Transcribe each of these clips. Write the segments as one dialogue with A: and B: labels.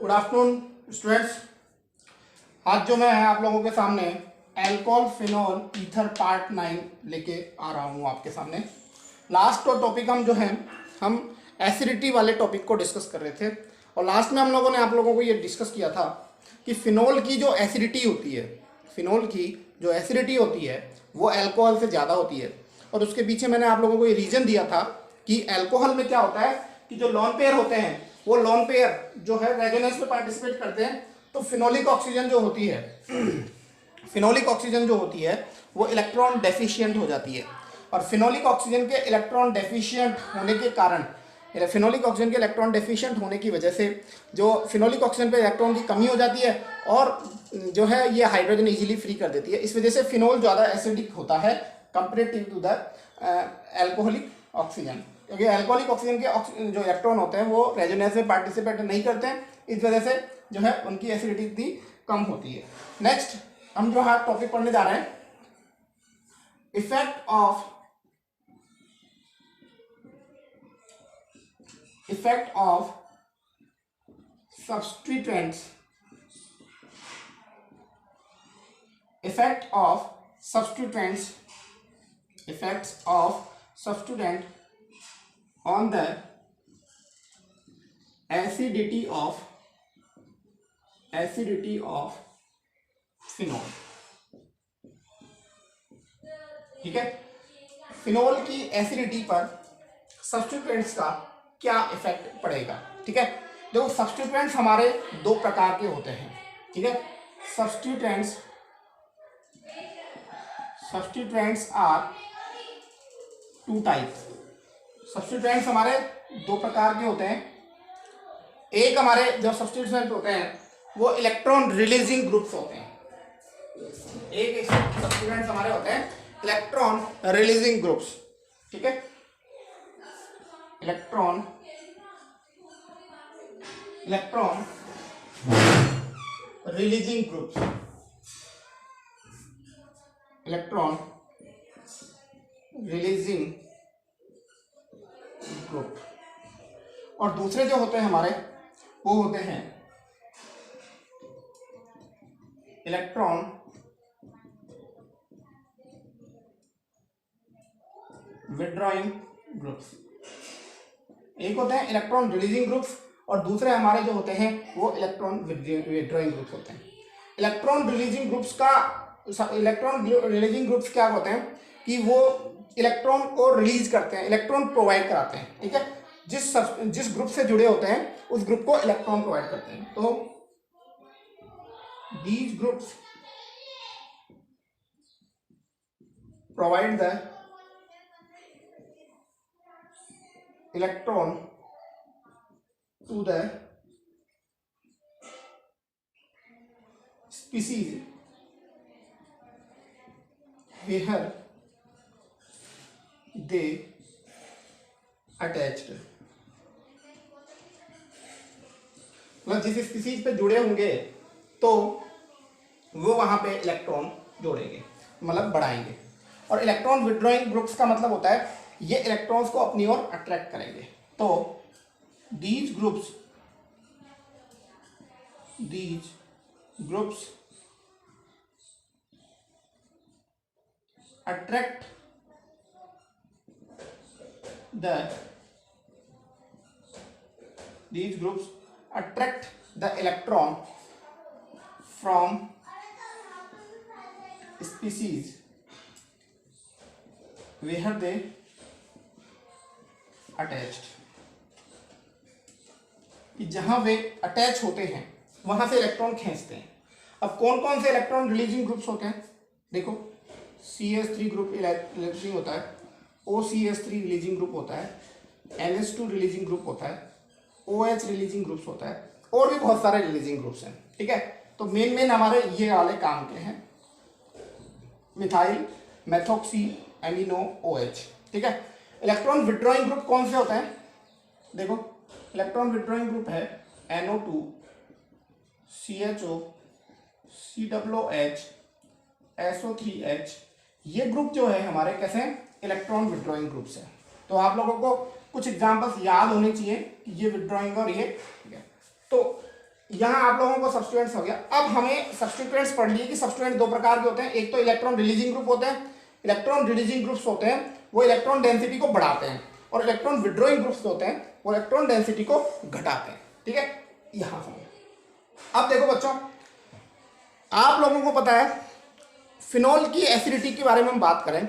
A: Good afternoon students. आज जो मैं आप लोगों के सामने एल्कोहल फिनोल ईथर पार्ट 9 लेके आ रहा हूँ आपके सामने। लास्ट तो टॉपिक हम एसिडिटी वाले टॉपिक को डिस्कस कर रहे थे और लास्ट में हम लोगों ने आप लोगों को ये डिस्कस किया था कि फिनोल की जो एसिडिटी होती है, फिनोल की जो एसिडिटी होती है वो अल्कोहल से ज़्यादा होती है। और उसके पीछे मैंने आप लोगों को ये रीज़न दिया था कि अल्कोहल में क्या होता है कि जो लॉन पेयर होते हैं वो लॉन पेयर जो है रेजोनेंस में पार्टिसिपेट करते हैं, तो फिनोलिक ऑक्सीजन जो होती है फिनोलिक ऑक्सीजन जो होती है वो इलेक्ट्रॉन डेफिशिएंट हो जाती है। और फिनोलिक ऑक्सीजन के इलेक्ट्रॉन डेफिशिएंट होने के कारण, फिनोलिक ऑक्सीजन के इलेक्ट्रॉन डेफिशिएंट होने की वजह से जो फिनोलिक ऑक्सीजन पे इलेक्ट्रॉन की कमी हो जाती है और जो है ये हाइड्रोजन इजीली फ्री कर देती है। इस वजह से फिनोल ज़्यादा एसिडिक होता है comparative to the alcoholic oxygen, क्योंकि एल्कोहलिक ऑक्सीजन के जो इलेक्ट्रॉन होते हैं वो रेजोनेंस में पार्टिसिपेट नहीं करते हैं, इस वजह से जो है उनकी एसिडिटी इतनी कम होती है। नेक्स्ट हम जो है टॉपिक पढ़ने जा रहे हैं, effect of substituents, effects of substituent on the acidity of phenol. ठीक है, फिनोल की एसिडिटी पर सब्स्टिट्यूएंट्स का क्या इफेक्ट पड़ेगा। ठीक है, देखो सब्स्टिट्यूएंट्स हमारे दो प्रकार के होते हैं। ठीक है, substituents are two types. Substituents हमारे दो प्रकार के होते हैं। एक हमारे जो सब्स्टिट्यूएंट होते हैं वो इलेक्ट्रॉन रिलीजिंग ग्रुप्स होते हैं। एक सब्स्टिट्यूएंट्स हमारे होते हैं इलेक्ट्रॉन रिलीजिंग ग्रुप्स। ठीक है, electron releasing groups, electron releasing group. और दूसरे जो होते हैं हमारे वो होते हैं इलेक्ट्रॉन विड्रॉइंग ग्रुप्स। एक होते हैं इलेक्ट्रॉन रिलीजिंग ग्रुप्स और दूसरे हमारे जो होते हैं वो इलेक्ट्रॉन विड्रॉइंग ग्रुप्स होते हैं। इलेक्ट्रॉन रिलीजिंग ग्रुप्स क्या होते हैं कि वो इलेक्ट्रॉन को रिलीज करते हैं, इलेक्ट्रॉन प्रोवाइड कराते हैं। ठीक है, जिस ग्रुप से जुड़े होते हैं उस ग्रुप को इलेक्ट्रॉन प्रोवाइड करते हैं। तो these groups provide the electron to the species where they attached। मतलब जिस स्पीसीज पे जुड़े होंगे तो वो वहां पे इलेक्ट्रॉन जोड़ेंगे, मतलब बढ़ाएंगे। और इलेक्ट्रॉन विड्रॉइंग ग्रुप्स का मतलब होता है ये इलेक्ट्रॉन्स को अपनी ओर अट्रैक्ट करेंगे। तो these groups attract the electron from species where they attached, कि जहां वे अटैच होते हैं वहां से इलेक्ट्रॉन खींचते हैं। अब कौन कौन से इलेक्ट्रॉन रिलीजिंग ग्रुप्स होते हैं, देखो CH3 ग्रुप रिलीजिंग होता है, OCH3 रिलीजिंग ग्रुप होता है, NH2 रिलीजिंग ग्रुप होता है, OH रिलीजिंग ग्रुप्स होता है, और भी बहुत सारे रिलीजिंग ग्रुप्स हैं। ठीक है, तो मेन हमारे ये वाले काम के हैं, मिथाइल मेथोक्सी एमिनो OH। ठीक है, इलेक्ट्रॉन विड्रॉइंग ग्रुप कौन से होते हैं, देखो इलेक्ट्रॉन विड्रॉइंग ग्रुप है NO2 CHO COOH SO3H। ये ग्रुप जो है हमारे कैसे इलेक्ट्रॉन विड्रॉइंग ग्रुप्स है। तो आप लोगों को कुछ एग्जांपल्स याद होने चाहिए कि ये विड्रॉइंग और ये, ठीक है। तो यहाँ आप लोगों को सब्स्टिट्यूएंट्स हो गया। अब हमें सब्स्टिट्यूएंट्स पढ़ लिए कि सब्स्टिट्यूएंट दो प्रकार के होते हैं, एक तो इलेक्ट्रॉन रिलीजिंग ग्रुप होते हैं, इलेक्ट्रॉन रिलीजिंग ग्रुप्स होते हैं वो इलेक्ट्रॉन डेंसिटी को बढ़ाते हैं, और इलेक्ट्रॉन विड्रॉइंग ग्रुप्स होते हैं वो इलेक्ट्रॉन डेंसिटी को घटाते हैं। ठीक है, यहां से अब देखो बच्चों, आप लोगों को पता है फिनोल की एसिडिटी के बारे में हम बात करें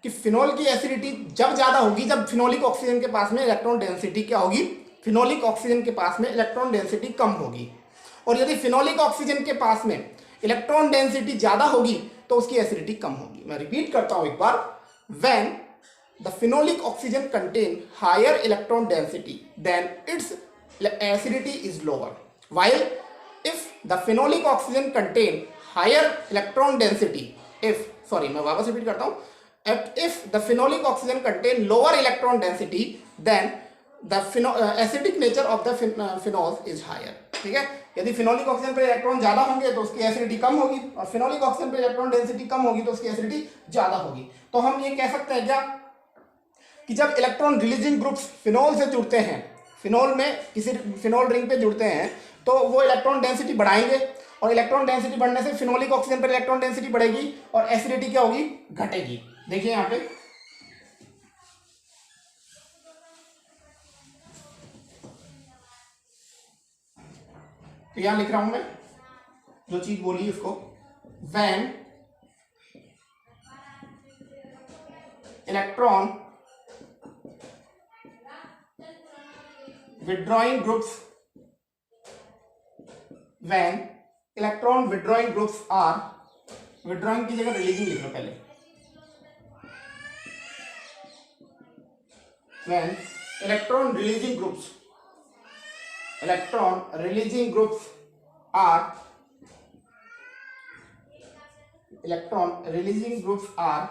A: कि फिनोल की एसिडिटी जब ज्यादा होगी जब फिनोलिक ऑक्सीजन के पास में इलेक्ट्रॉन डेंसिटी क्या होगी, फिनोलिक ऑक्सीजन के पास में इलेक्ट्रॉन डेंसिटी कम होगी। और यदि फिनोलिक ऑक्सीजन के पास में इलेक्ट्रॉन डेंसिटी ज्यादा होगी तो उसकी एसिडिटी कम होगी। मैं रिपीट करता हूं एक बार, when the phenolic oxygen contain higher electron density then its acidity is lower, while if the phenolic oxygen contain higher electron density, मैं वापस रिपीट करता हूं, if the phenolic oxygen contain lower electron density then the acidic nature of the phenols is higher। ठीक है, यदि phenolic oxygen पर electron ज्यादा होंगे तो उसकी एसिडिटी कम होगी, और फिनोलिक ऑक्सीजन पर इलेक्ट्रॉन डेंसिटी कम होगी तो उसकी एसिडिटी ज्यादा होगी। तो हम ये कह सकते हैं क्या कि जब इलेक्ट्रॉन रिलीजिंग ग्रुप्स फिनोल से जुड़ते हैं, फिनोल में किसी फिनोल रिंग पे जुड़ते हैं तो वो इलेक्ट्रॉन डेंसिटी बढ़ाएंगे, और इलेक्ट्रॉन डेंसिटी बढ़ने से फिनोलिक ऑक्सीजन पर इलेक्ट्रॉन डेंसिटी बढ़ेगी और एसिडिटी क्या होगी, घटेगी। देखिए यहां पे तो यहां लिख रहा हूं मैं जो चीज बोली उसको, when electron withdrawing groups, when electron withdrawing groups are, withdrawing की जगह रिलीजिंग लिख लो पहले, when electron releasing groups are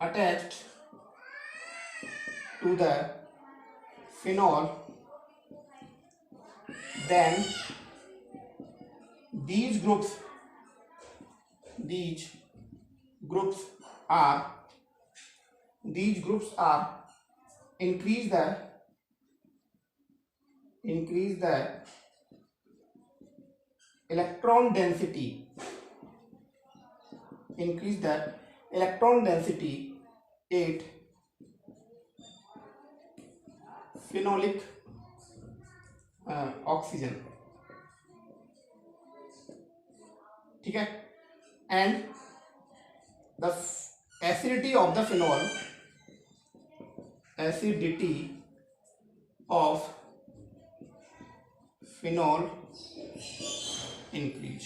A: attached to the phenol, then these groups are increase the electron density, 8 phenolic oxygen। ठीक है, and the acidity of the phenol, increase.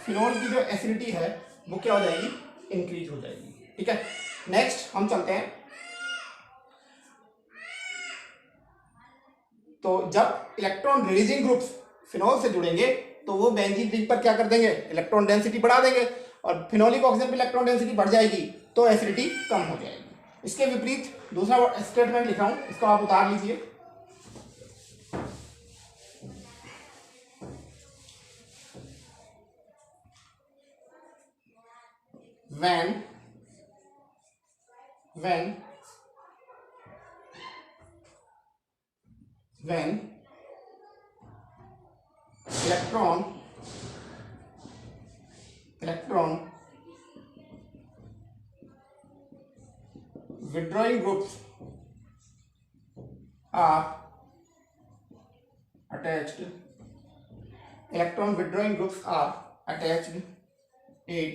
A: Phenol की जो acidity है वो क्या हो जाएगी, इंक्रीज हो जाएगी। ठीक है, नेक्स्ट हम चलते हैं। तो जब इलेक्ट्रॉन रिलीजिंग ग्रुप्स फिनोल से जुड़ेंगे तो वो बेंजीन रिंग पर क्या कर देंगे, इलेक्ट्रॉन डेंसिटी बढ़ा देंगे, और फिनोलिक ऑक्सीजन पर इलेक्ट्रॉन डेंसिटी बढ़ जाएगी तो एसिडिटी कम हो जाएगी। इसके विपरीत दूसरा स्टेटमेंट लिखा हूं, इसको आप उतार लीजिए। when electron withdrawing groups are attached, at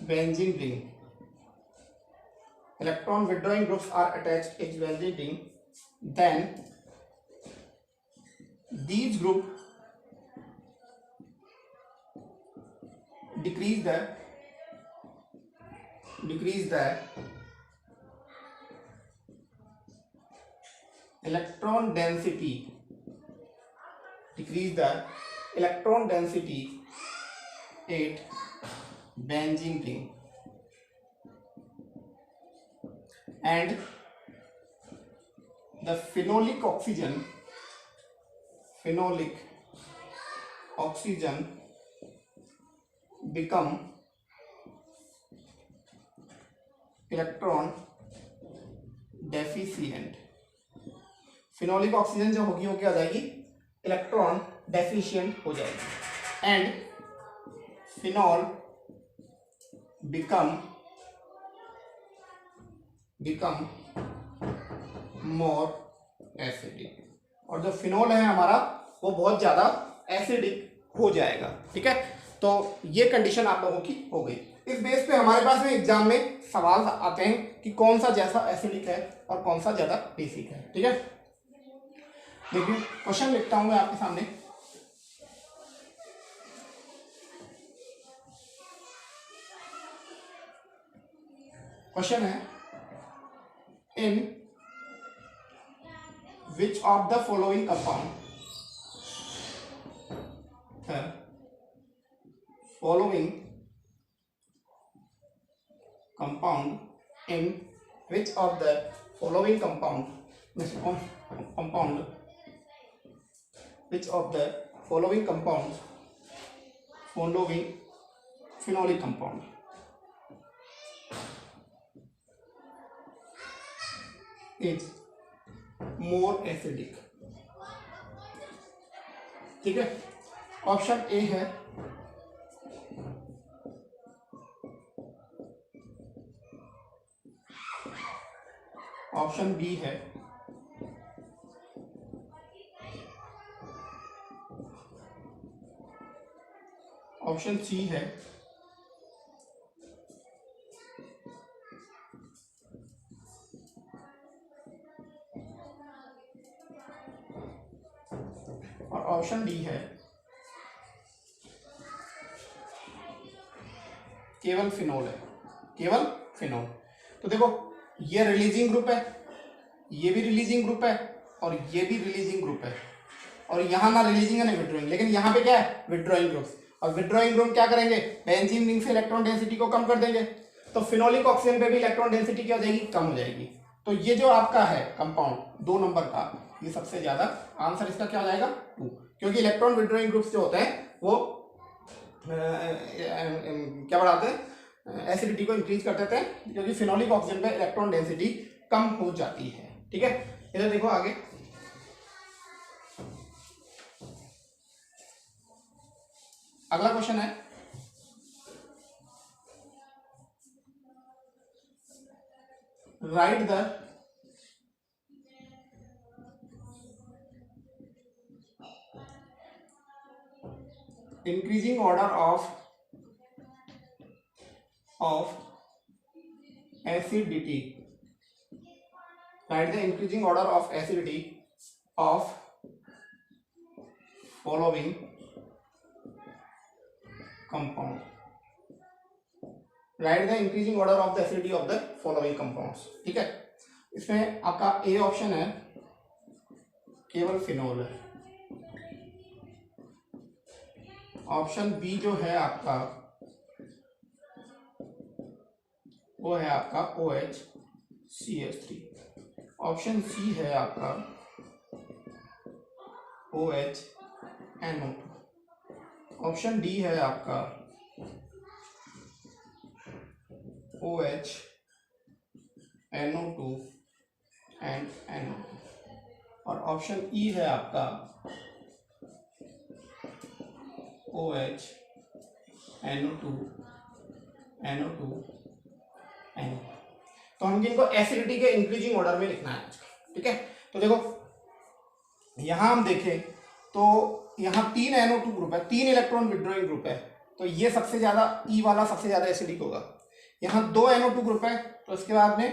A: benzene ring, electron withdrawing groups are attached at benzene ring, then these group decrease the electron density, at benzene ring, and the phenolic oxygen become electron deficient, phenolic oxygen जो होगी वो क्या हो जाएगी, electron deficient हो जाएगी and phenol become more acidic, और जो फिनोल है हमारा वो बहुत ज्यादा एसिडिक हो जाएगा। ठीक है, तो ये कंडीशन आप लोगों की हो गई। इस बेस पे हमारे पास में एग्जाम में सवाल आते हैं कि कौन सा जैसा एसिडिक है और कौन सा ज्यादा बेसिक है। ठीक है, देखिए क्वेश्चन लिखता हूं मैं आपके सामने। क्वेश्चन है, in which of the following compound in which of the following compound following phenolic compound is more acidic। ठीक है, ऑप्शन ए है ऑप्शन बी है ऑप्शन सी है और ऑप्शन डी है केवल फिनोल है, केवल फिनोल। तो देखो ये रिलीजिंग ग्रुप है, ये भी रिलीजिंग ग्रुप है और ये भी रिलीजिंग ग्रुप है, और यहाँ ना रिलीजिंग है ना विड्रॉइंग, लेकिन यहाँ पे क्या है विड्रॉइंग ग्रुप। और विड्रॉइंग ग्रुप क्या करेंगे, बेंजीन रिंग से इलेक्ट्रॉन डेंसिटी को कम कर देंगे, तो फिनोलिक ऑक्सीजन पे भी इलेक्ट्रॉन डेंसिटी क्या हो जाएगी, कम हो जाएगी। तो ये जो आपका है कंपाउंड 2 नंबर का, ये सबसे ज्यादा आंसर इसका क्या हो जाएगा 2, क्योंकि इलेक्ट्रॉन विड्रॉइंग ग्रुप्स जो होते हैं वो क्या बढ़ाते हैं, एसिडिटी को इंक्रीज कर देते हैं, क्योंकि फिनोलिक ऑक्सीजन पे इलेक्ट्रॉन डेंसिटी कम हो जाती है। ठीक है, इधर देखो आगे, अगला क्वेश्चन है, right the increasing order of acidity, write the increasing order of acidity of following compound, write the increasing order of the acidity of the following compounds। ठीक है, इसमें आपका ए ऑप्शन है केवल फिनोल है, ऑप्शन बी जो है आपका वो है आपका OHCH3, ऑप्शन सी है आपका OHNO2, ऑप्शन डी है आपका OHNO2 एंड NO2, और ऑप्शन ई है आपका OHNO2 NO2 NO। तो हम इनको एसिडिटी के इंक्रीजिंग ऑर्डर में लिखना है। ठीक है, तो देखो यहां हम देखें तो यहाँ 3 NO2 ग्रुप है, 3 इलेक्ट्रॉन विड्रॉइंग ग्रुप है, तो ये सबसे ज्यादा ई वाला सबसे ज्यादा एसिडिक होगा। यहाँ 2 NO2 ग्रुप है, तो इसके बाद में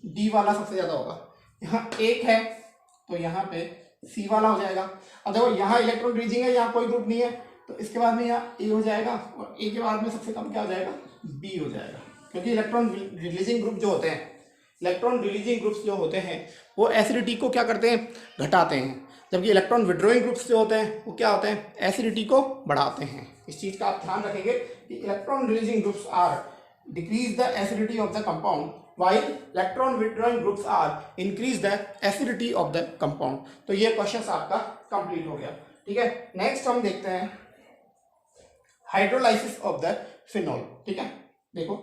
A: डी वाला सबसे ज्यादा होगा। यहाँ 1 है तो यहाँ पे सी वाला हो जाएगा। अब देखो यहाँ इलेक्ट्रॉन रिलीजिंग है, यहाँ कोई ग्रुप नहीं है, तो इसके बाद में यहाँ ए हो जाएगा, और ए के बाद में सबसे कम क्या हो जाएगा, बी हो जाएगा, क्योंकि इलेक्ट्रॉन रिलीजिंग ग्रुप जो होते हैं, इलेक्ट्रॉन रिलीजिंग ग्रुप्स जो होते हैं वो एसिडिटी को क्या करते हैं, घटाते हैं, जबकि इलेक्ट्रॉन विड्रॉइंग ग्रुप्स जो होते हैं वो क्या होते हैं, एसिडिटी को बढ़ाते हैं। इस चीज का आप ध्यान रखेंगे कि electron releasing groups are decrease the acidity of the compound, while electron withdrawing groups are increase the acidity of the compound। तो ये क्वेश्चन आपका कंप्लीट हो गया। ठीक है, नेक्स्ट हम देखते हैं हाइड्रोलाइसिस ऑफ द फिनॉल। ठीक है, देखो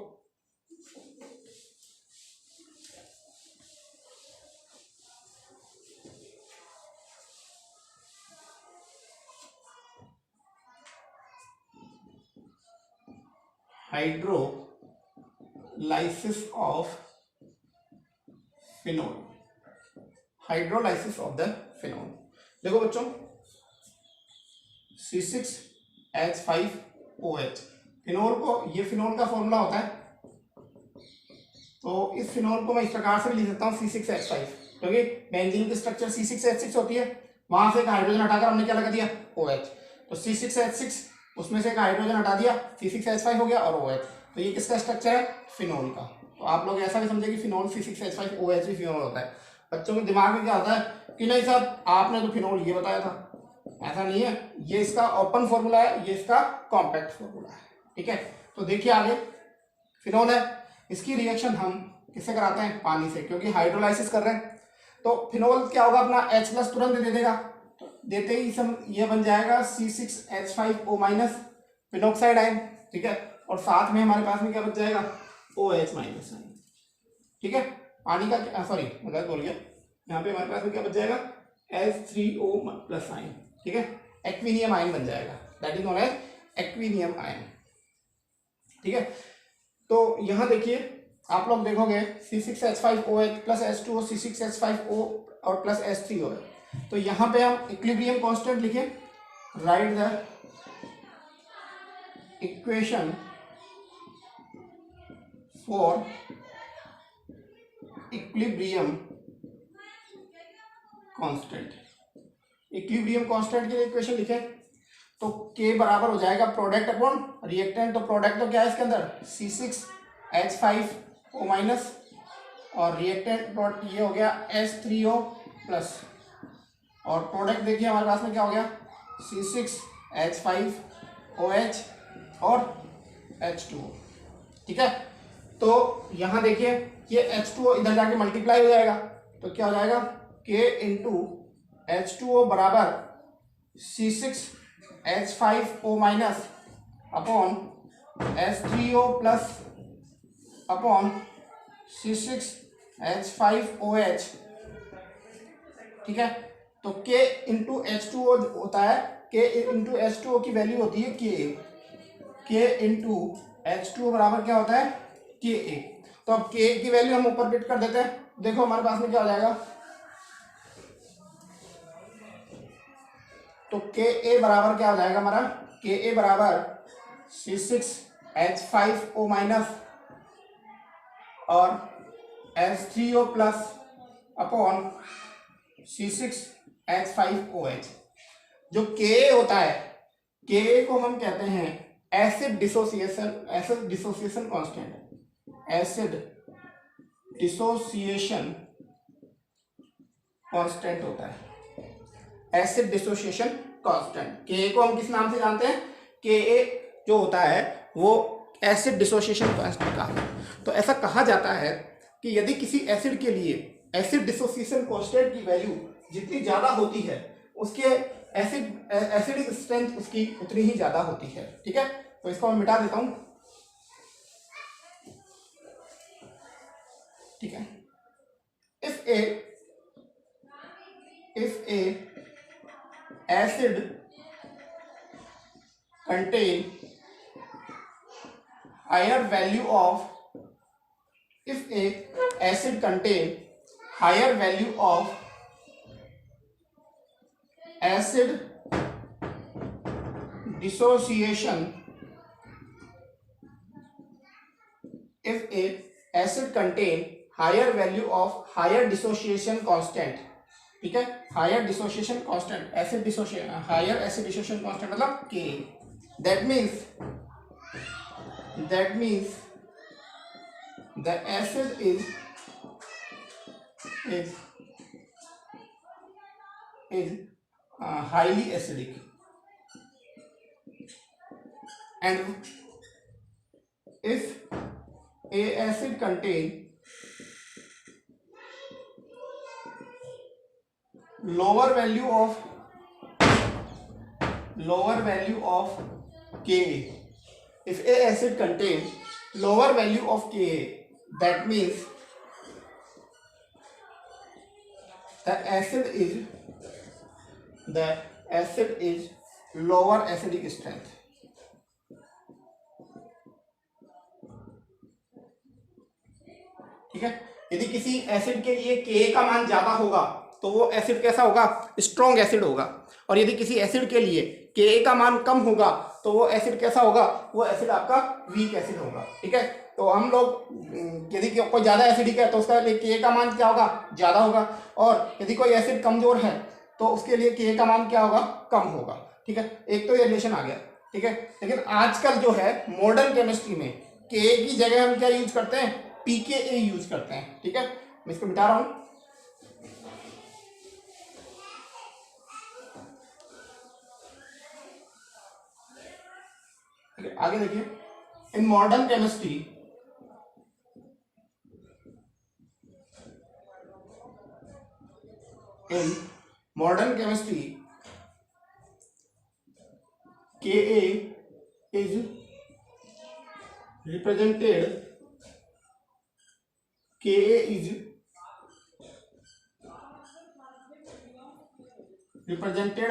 A: hydrolysis of phenol, hydrolysis of the phenol. देखो बच्चों, C6H5OH, फिनोल को, ये फिनोल का फॉर्मूला होता है, तो इस फिनोल को मैं इस प्रकार से लिख सकता हूँ C6H5, क्योंकि बेंजीन की स्ट्रक्चर C6H6 होती है, वहां से एक हाइड्रोजन हटाकर हमने क्या लगा दिया, OH, तो C6H6 उसमें से एक हाइड्रोजन हटा दिया, C6H5 हो गया और OH, तो ये किसका स्ट्रक्चर है, फिनोल का। तो आप लोग ऐसा भी समझे कि फिनोल C6H5OH भी फिनोल होता है। बच्चों के दिमाग में क्या होता है कि नहीं सर आपने तो फिनोल ये बताया था, ऐसा नहीं है, ये इसका ओपन फॉर्मूला है, ये इसका कॉम्पैक्ट फॉर्मूला है, ठीक है। तो देखिए आगे, फिनोल है, इसकी रिएक्शन हम किससे कराते हैं, पानी से, क्योंकि हाइड्रोलाइसिस कर रहे हैं। तो फिनोल क्या होगा, अपना H+ तुरंत दे देगा, तो देते ही ये बन जाएगा C6H5O- फिनोक्साइड आयन, ठीक है, और साथ में हमारे पास में क्या बच जाएगा, OH- आयन, ठीक है। पानी का सॉरी मैं बोल गया, यहाँ पे हमारे पास में क्या बच जाएगा, H3O+ आयन, ठीक है, एक्विनियम आयन बन जाएगा, दैट इज नोन एज एक्विनियम आयन, ठीक है। तो यहां देखिए आप लोग देखोगे C6H5OH प्लस H2O, C6H5O और प्लस H3O है, तो यहां पे हम इक्विलिब्रियम कांस्टेंट लिखे, right the equation for equilibrium constant, equilibrium constant के लिए इक्वेशन लिखे, तो K बराबर हो जाएगा प्रोडक्ट अपॉन रिएक्टेंट, तो प्रोडक्ट तो क्या है इसके अंदर, C6H5O- और रिएक्टेंट ये हो गया H3O+, और प्रोडक्ट देखिए हमारे पास में क्या हो गया, C6H5OH और H2O, ठीक है। तो यहां देखिए ये H2O इधर जाके मल्टीप्लाई हो जाएगा, तो क्या हो जाएगा, K इंटू H2O बराबर C6H5O- upon H3O+ upon C6H5OH, ठीक है। तो K इंटू H2O होता है, K इंटू H2O की वैल्यू होती है K इंटू H2O बराबर क्या होता है, Ka। तो अब K की वैल्यू हम ऊपर फिट कर देते हैं, देखो हमारे पास में क्या हो जाएगा, तो Ka बराबर क्या हो जाएगा हमारा, Ka बराबर C6H5O- और H3O+ अपॉन C6H5OH। जो Ka होता है, Ka को हम कहते हैं acid dissociation constant, acid dissociation constant होता है, एसिड डिसोसिएशन कांस्टेंट। Ka को हम किस नाम से जानते हैं, Ka जो होता है वो एसिड डिसोसिएशन कांस्टेंट का। तो ऐसा कहा जाता है कि यदि किसी एसिड के लिए एसिड डिसोसिएशन कांस्टेंट की वैल्यू जितनी ज्यादा होती है, उसके एसिडिक स्ट्रेंथ उसकी उतनी ही ज्यादा होती है, ठीक है। तो इसको मैं मिटा देता हूं, ठीक है। If A acid contain higher value of, if a acid contain higher value of acid dissociation, if a acid contain higher value of higher dissociation constant, ठीक है, higher dissociation constant, acid dissociation, higher acid dissociation constant मतलब K, that means the acid is highly acidic, and if a acid contain lower value of Ka, if a acid contain lower value of Ka, that means the acid is lower acidic strength, ठीक है। यदि किसी acid के लिए Ka का मान ज्यादा होगा तो वो एसिड कैसा होगा, स्ट्रॉन्ग एसिड होगा, और यदि किसी एसिड के लिए Ka का मान कम होगा तो वो एसिड कैसा होगा, वो एसिड आपका वीक एसिड होगा, ठीक है। तो हम लोग यदि कोई ज्यादा एसिडिक है तो उसका लिए Ka का मान क्या होगा, ज्यादा होगा, और यदि कोई एसिड कमजोर है तो उसके लिए Ka का मान क्या होगा, कम होगा, ठीक है। एक तो ये रिलेशन आ गया, ठीक है। लेकिन आजकल जो है मॉडर्न केमिस्ट्री में Ka की जगह हम क्या यूज करते हैं, pKa यूज करते हैं, ठीक है। मैं इसको मिटा रहा हूं। आगे देखिए, in modern chemistry Ka is represented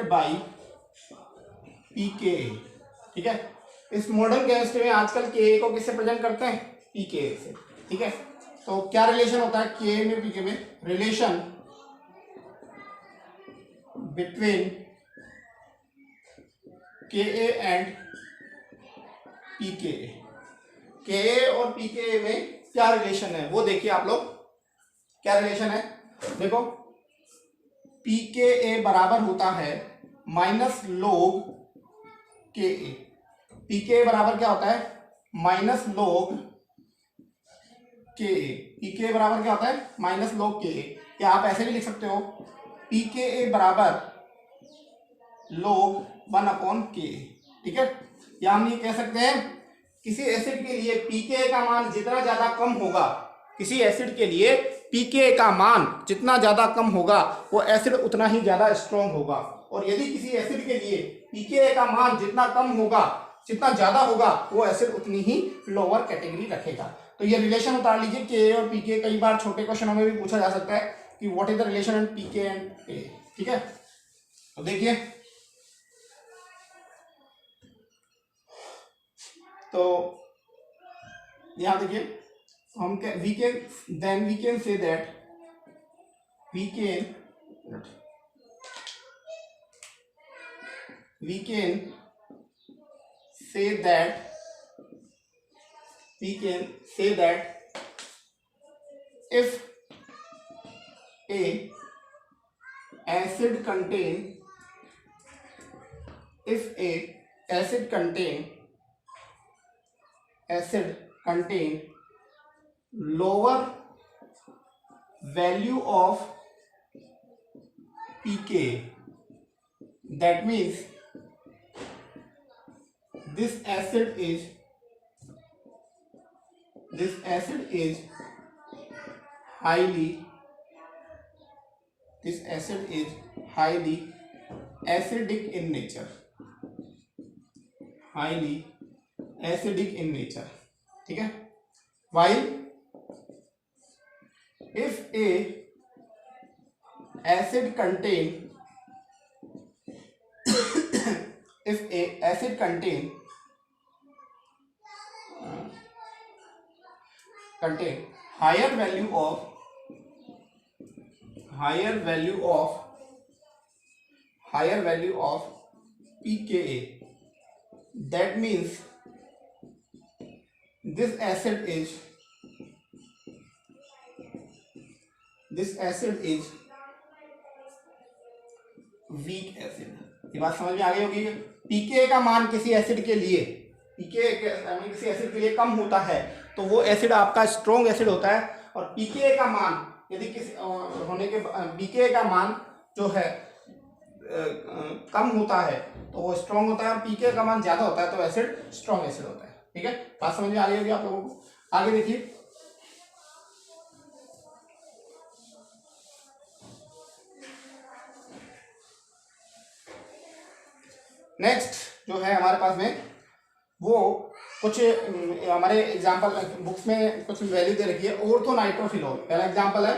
A: by pKa, ठीक है। इस मॉडर्न केमिस्ट्री में आजकल Ka को किससे प्रेजेंट करते हैं, pKa से, ठीक है। तो क्या रिलेशन होता है Ka में pKa में, relation between Ka and pKa, Ka और pKa में क्या रिलेशन है वो देखिए आप लोग। क्या रिलेशन है, देखो pKa बराबर होता है माइनस log Ka। pKa बराबर क्या होता है, माइनस log Ka। pKa बराबर क्या होता है, माइनस log Ka। या आप ऐसे भी लिख सकते हो pKa बराबर log 1/Ka, ठीक है। या हम ये कह सकते हैं किसी एसिड के लिए pKa का मान जितना ज्यादा कम होगा, किसी एसिड के लिए pKa का मान जितना ज्यादा कम होगा वो एसिड उतना ही ज्यादा स्ट्रॉन्ग होगा, और यदि किसी एसिड के लिए pKa का मान जितना कम होगा, जितना ज्यादा होगा, वो एसिड उतनी ही लोअर कैटेगरी रखेगा। तो ये रिलेशन उतार लीजिए Ka और pKa। कई बार छोटे क्वेश्चनों में भी पूछा जा सकता है कि what is the relation in pKa and A, ठीक है। तो देखिए, तो यहां देखिए हम we can say that we can say that if a acid contain lower value of pKa, that means this acid is highly acidic in nature, ठीक है। while if a acid contain higher value of pKa, that means this acid is weak acid. ये बात समझ में आ गई होगी। pKa का मान किसी एसिड के लिए किसी एसिड के लिए कम होता है तो वो एसिड आपका स्ट्रॉन्ग एसिड होता है, और pKa का मान यदि किसी होने के pKa का मान जो है कम होता है तो वो स्ट्रॉन्ग होता है, और pKa का मान ज्यादा होता है तो एसिड स्ट्रॉन्ग एसिड होता है, ठीक है। बात समझ में आ रही होगी आप लोगों को। आगे देखिए, नेक्स्ट जो है हमारे पास में वो कुछ हमारे एग्जांपल बुक्स में कुछ वैल्यू दे रखी है। ऑर्थो नाइट्रोफिनॉल पहला एग्जांपल है,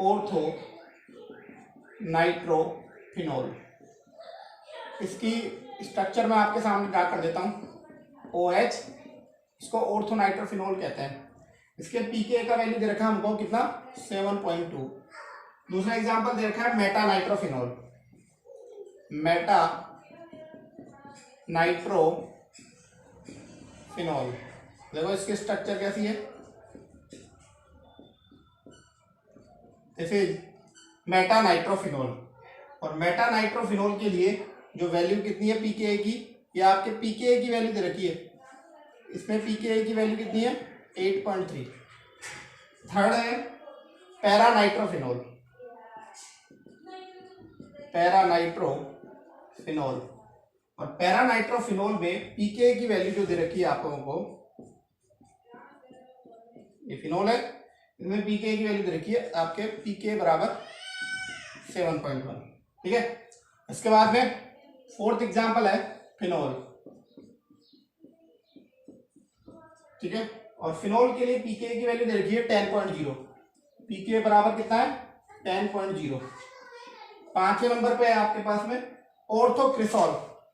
A: ऑर्थो नाइट्रोफिनॉल। इसकी स्ट्रक्चर मैं आपके सामने ड्रा कर देता हूं। OH, इसको ऑर्थो नाइट्रोफिनॉल कहते हैं। इसके पीके का वैल्यू दे रखा है हमको कितना 7.2। दूसरा एग्जांपल दे रखा है मेटा नाइट्रोफिनॉल, मेटा नाइट्रोफिनॉल। देखो इसकी स्ट्रक्चर कैसी है, दिस इज मेटा नाइट्रोफिनॉल। और मेटा नाइट्रोफिनॉल के लिए जो वैल्यू कितनी है पीके की, या आपके पीके की वैल्यू दे रखी है, इसमें पीके की वैल्यू कितनी है 8.3। थर्ड है पैरा नाइट्रोफिनॉल, पैरा नाइट्रोफिनॉल। और पैरा नाइट्रोफिनॉल में पीके की वैल्यू जो दे रखी है आप लोगों को, ये फिनॉल है, इसमें पीके की वैल्यू दे रखी है आपके पीके बराबर 7.1। ठीक है। इसके बाद में फोर्थ एग्जांपल है फिनॉल। ठीक है। और फिनॉल के लिए पीके की वैल्यू दे रखी है 10.0, पीके बराबर कितना है 10.0। पांचवें नंबर पे है आपके पास में ऑर्थोक्रिसॉल।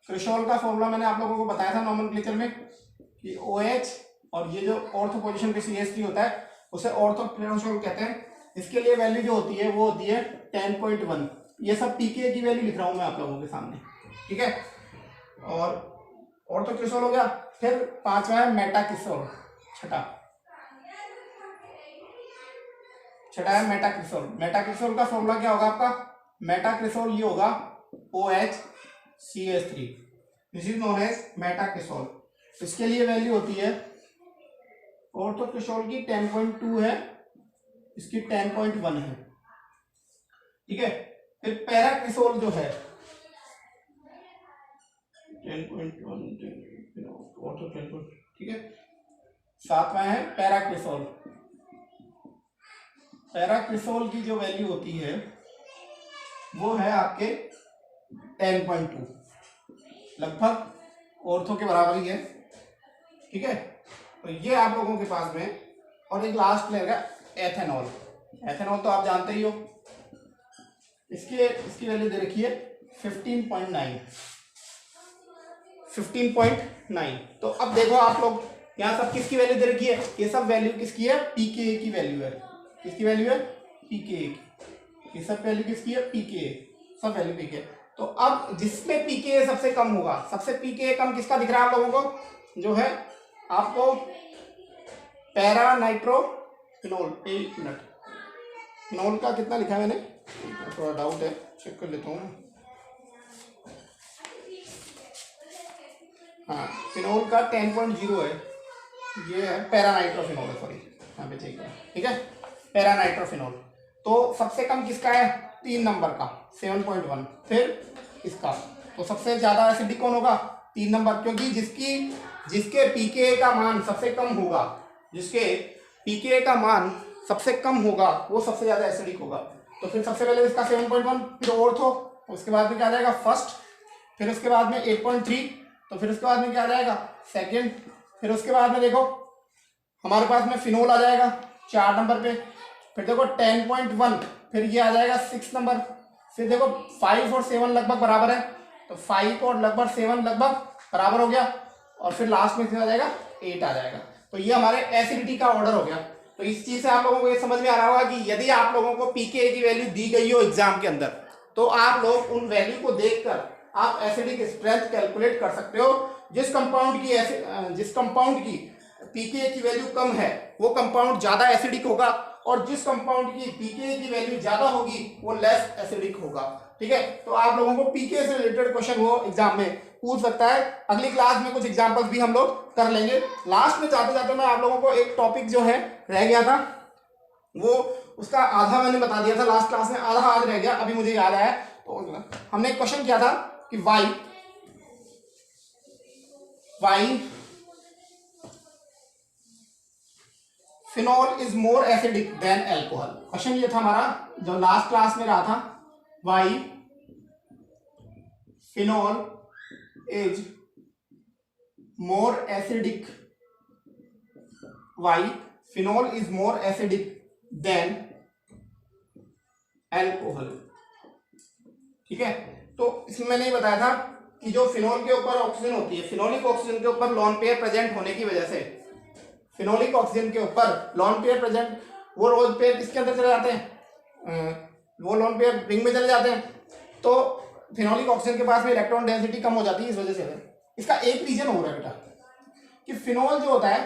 A: क्रिसॉल का फॉर्मूला मैंने आप लोगों को बताया था नॉमेनक्लेचर में कि OH और ये जो ऑर्थो पोजीशन पे CH3 होता है उसे ऑर्थोक्रिसॉल कहते हैं। इसके लिए वैल्यू जो होती है वो होती है 10.1। ये सब पीके की वैल्यू लिख रहा हूं मैं आप लोगों के सामने। ठीक है। और ऑर्थोक्रिसॉल हो गया। फिर पांचवा है मेटाक्रिसॉल, छठा है मेटाक्रिसॉल। मेटाक्रिसॉल का फॉर्मूला क्या होगा आपका, मेटाक्रिसॉल ये होगा OHCH3, this is known as metacresol. इसके लिए वैल्यू होती है ऑर्थोक्रिसॉल की 10.2 है, इसकी 10.1 है। ठीक है। फिर पैराक्रिसॉल जो है 10.1, ठीक है। सातवां है पैराक्रिसॉल। पैराक्रिसॉल की जो वैल्यू होती है वो है आपके 10.2, लगभग ऑर्थो के बराबर ही है। ठीक है। तो ये आप लोगों के पास में। और एक लास्ट रहेगा एथेनॉल। एथेनॉल तो आप जानते ही हो, इसकी वैल्यू दे रखी है 15.9। तो अब देखो आप लोग यहाँ सब किसकी वैल्यू दे रखी है, ये सब वैल्यू किसकी है, पीके की वैल्यू है। किसकी वैल्यू है, पीके की। ये सब वैल्यू किसकी है, पीके, सब वैल्यू पीके। तो अब जिसमें पीके सबसे कम होगा, सबसे पीके कम किसका दिख रहा है आप लोगों को, जो है आपको पैरा नाइट्रोफिनॉल। एक मिनट, फिनॉल का कितना लिखा है मैंने, थोड़ा डाउट है, चेक कर लेता हूँ। हाँ, फिनॉल का 10.0 है, ये है पैरा नाइट्रोफिनॉल है, सॉरी यहाँ पे चेक करें। ठीक है, पैरा नाइट्रोफिनॉल। तो सबसे कम किसका है, 3 नंबर का 7.1। फिर इसका तो सबसे ज्यादा एसिडिक कौन होगा, 3 नंबर, क्योंकि जिसके पीके का मान सबसे कम होगा, जिसके पीके का मान सबसे कम होगा वो सबसे ज्यादा एसिडिक होगा। तो फिर सबसे पहले इसका 7.1, फिर ऑर्थो, उसके बाद में क्या आ जाएगा फर्स्ट, फिर उसके बाद में 8.3, तो फिर उसके बाद में क्या आ जाएगा सेकंड, फिर उसके बाद में देखो हमारे पास में फिनोल आ जाएगा 4 नंबर पे, फिर देखो 10.1, फिर ये आ जाएगा 6 नंबर, फिर देखो 5 और 7 लगभग बराबर है, तो 5 और लगभग 7 लगभग बराबर हो गया, और फिर लास्ट में कितना आ जाएगा 8 आ जाएगा। तो ये हमारे एसिडिटी का ऑर्डर हो गया। तो इस चीज से आप लोगों को ये समझ में आ रहा होगा कि यदि आप लोगों को पीके की वैल्यू दी गई हो एग्जाम के अंदर, तो आप लोग उन वैल्यू को देखकर आप एसिडिक स्ट्रेंथ कैलकुलेट कर सकते हो। जिस कंपाउंड की पीके की वैल्यू कम है वो कंपाउंड ज्यादा एसिडिक होगा, और जिस कंपाउंड की पीके की वैल्यू ज्यादा होगी वो लेस एसिडिक होगा। ठीक है, तो आप लोगों को पीके से रिलेटेड क्वेश्चन वो एग्जाम में पूछ सकता है। अगली क्लास में कुछ एग्जांपल्स भी हम लोग कर लेंगे। लास्ट में जाते जाते मैं आप लोगों को एक टॉपिक जो है रह गया था, वो उसका आधा मैंने बता दिया था लास्ट क्लास में, आधा आज रह गया, अभी मुझे याद आया। तो हमने क्वेश्चन किया था कि why phenol is more acidic than alcohol. Question ये था हमारा जो लास्ट क्लास में रहा था, why phenol is more acidic, why phenol is more acidic than alcohol. ठीक है, तो इसमें मैंने ये बताया था कि जो फिनॉल के ऊपर ऑक्सीजन होती है, फिनोलिक ऑक्सीजन के ऊपर लोन पेयर प्रेजेंट होने की वजह से फिनोलिक ऑक्सीजन के ऊपर लोन पेयर प्रेजेंट, वो रोज पेयर किसके अंदर चले जाते हैं, वो लोन पेयर रिंग में चले जाते हैं, तो फिनोलिक ऑक्सीजन के पास में इलेक्ट्रॉन डेंसिटी कम हो जाती है। इस वजह से इसका एक रीजन हो रहा है बेटा कि फिनोल जो होता है,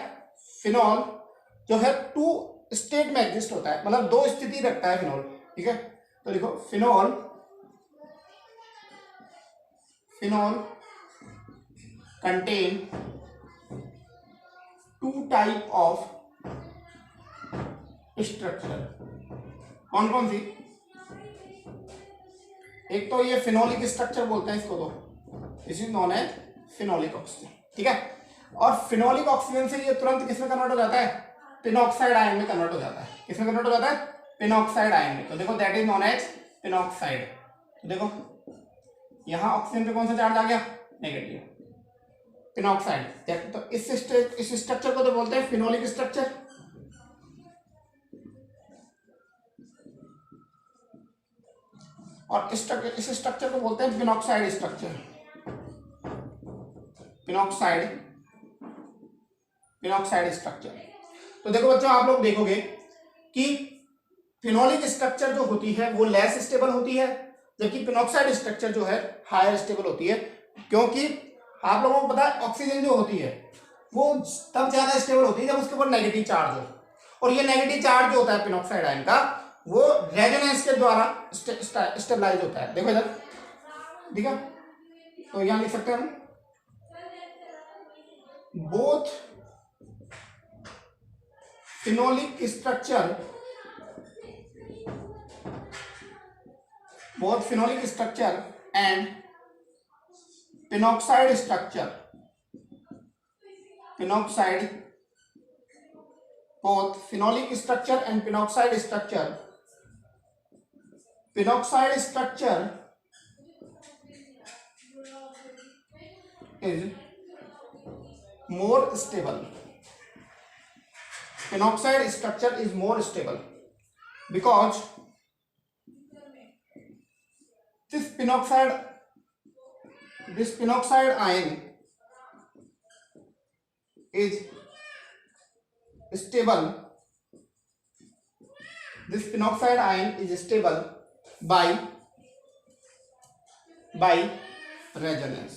A: फिनोल जो है टू स्टेट में एग्जिस्ट होता है, मतलब दो स्थिति रखता है फिनोल, ठीक है। तो देखो phenol contain two type of structure. कौन कौन सी? एक तो ये फिनोलिक स्ट्रक्चर बोलते हैं इसको, तो this is known as phenolic oxygen, ठीक है। और फिनोलिक ऑक्सीजन से ये तुरंत किसमें कन्वर्ट हो जाता है, पिनॉक्साइड आयन में कन्वर्ट हो जाता है। किसमें कन्वर्ट हो जाता है, पिनॉक्साइड आयन में। तो देखो दैट इज नोन एज पिनॉक्साइड। तो देखो यहां ऑक्सीजन पे कौन सा चार्ज आ गया, नेगेटिव, पिनॉक्साइड। तो इस स्ट्रक्चर को तो बोलते हैं फिनोलिक स्ट्रक्चर। और इस स्ट्रक्चर को बोलते हैं पिनॉक्साइड स्ट्रक्चर। पिनॉक्साइड स्ट्रक्चर। तो देखो बच्चों, आप लोग देखोगे कि फिनोलिक स्ट्रक्चर जो होती है वो लेस स्टेबल होती है, जबकि पिनॉक्साइड स्ट्रक्चर जो है हायर स्टेबल होती है। क्योंकि आप लोगों को पता है ऑक्सीजन जो होती है वो तब ज्यादा स्टेबल होती है जब उसके ऊपर नेगेटिव चार्ज हो, और ये नेगेटिव चार्ज जो होता है पिनॉक्साइड आयन का वो रेजोनेंस के द्वारा स्टेबलाइज होता है। देखो इधर, ठीक है। तो यहां लिख सकते हैं हम both phenolic structure and phenoxide structure, both phenolic structure and pinoxide structure is more stable. Pinoxide structure is more stable because this pinoxide ion is stable. This pinoxide ion is stable by resonance.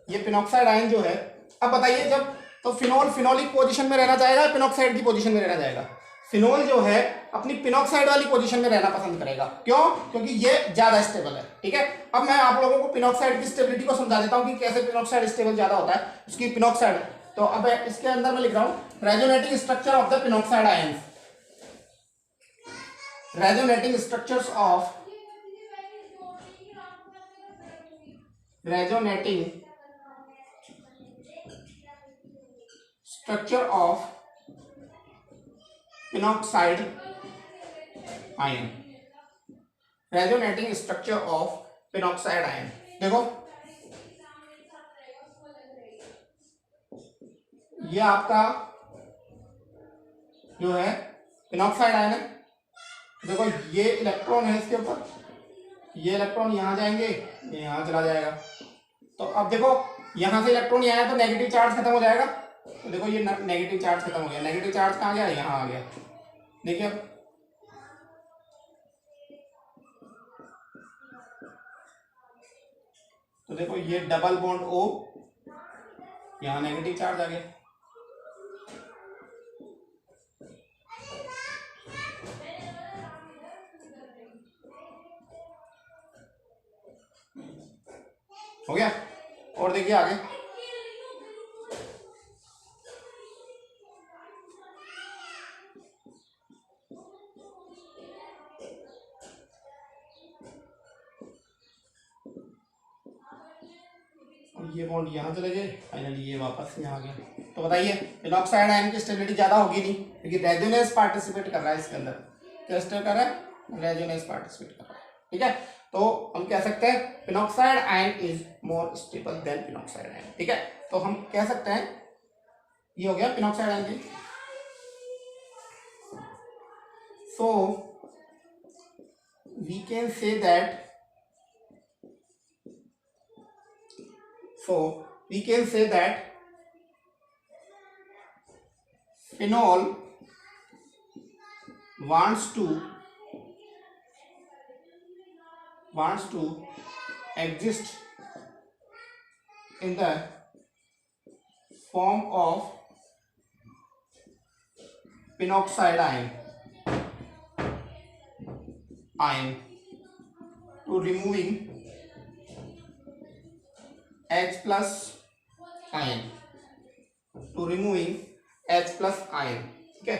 A: ये पिनॉक्साइड ion जो है, अब बताइए जब तो phenol phenolic position में रहना चाहेगा, पिनॉक्साइड की पोजीशन में रहना चाहेगा। फिनोल जो है अपनी पिनॉक्साइड वाली पोजीशन में रहना पसंद करेगा। क्यों? क्योंकि ये ज्यादा स्टेबल है, ठीक है। अब मैं आप लोगों को पिनॉक्साइड की स्टेबिलिटी को समझा देता हूं कि कैसे पिनॉक्साइड स्टेबल ज्यादा होता है उसकी पिनॉक्साइड। तो अब इसके अंदर मैं लिख रहा हूं resonating structure of the phenoxide ion. Resonating structures of structure of pinoxide ion, resonating structure of pinoxide ion। देखो ये आपका जो है पिनॉक्साइड आयन है। देखो ये इलेक्ट्रॉन है इसके ऊपर, ये इलेक्ट्रॉन यहां जाएंगे, ये यहां चला जाएगा। तो अब देखो यहां से इलेक्ट्रॉन यहाँ आया तो नेगेटिव चार्ज खत्म हो जाएगा। तो देखो ये नेगेटिव चार्ज खत्म हो गया, नेगेटिव चार्ज कहाँ गया, यहाँ आ गया। देखिए अब तो देखो ये डबल बॉन्ड O, यहाँ नेगेटिव चार्ज आ गया। हो गया। और देखिए आगे ये बॉन्ड यहाँ चले गए, फाइनली ये वापस यहाँ आ गया। तो बताइए पिनॉक्साइड आयन की स्टेबिलिटी ज्यादा होगी नहीं, क्योंकि रेजोनेंस पार्टिसिपेट कर रहा है इसके अंदर। क्या स्टेप कर रहा है, रेजोनेंस पार्टिसिपेट कर रहा है, ठीक है। तो हम कह सकते हैं phenoxide ion is more stable than phenoxide ion, ठीक है। तो हम कह सकते हैं ये हो गया पिनॉक्साइड आयन की। So we can say that phenol wants to exist in the form of phenoxide ion to removing H plus ion, ठीक है।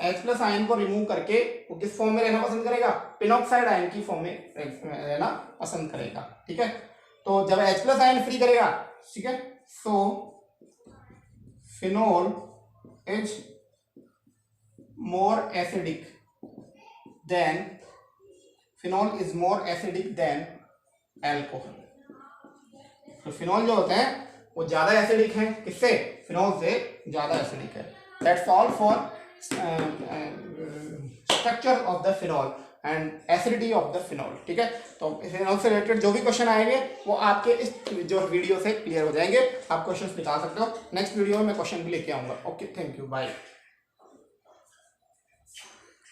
A: H प्लस आयन को रिमूव करके वो किस फॉर्म में रहना पसंद करेगा, पिनॉक्साइड आयन की फॉर्म में रहना पसंद करेगा, ठीक है। तो जब H प्लस आयन फ्री करेगा, ठीक है, so phenol is more acidic than alcohol. तो फिनोल जो होते हैं वो ज्यादा एसिडिक है, किससे, फिनोल से ज्यादा एसिडिक है। That's all for structure of the phenol and acidity of the phenol, ठीक है। तो फिनोल से रिलेटेड जो भी क्वेश्चन आएंगे वो आपके इस जो वीडियो से क्लियर हो जाएंगे। आप क्वेश्चन निकाल सकते हो। नेक्स्ट वीडियो में मैं क्वेश्चन भी लेके आऊंगा। Okay, thank you, bye.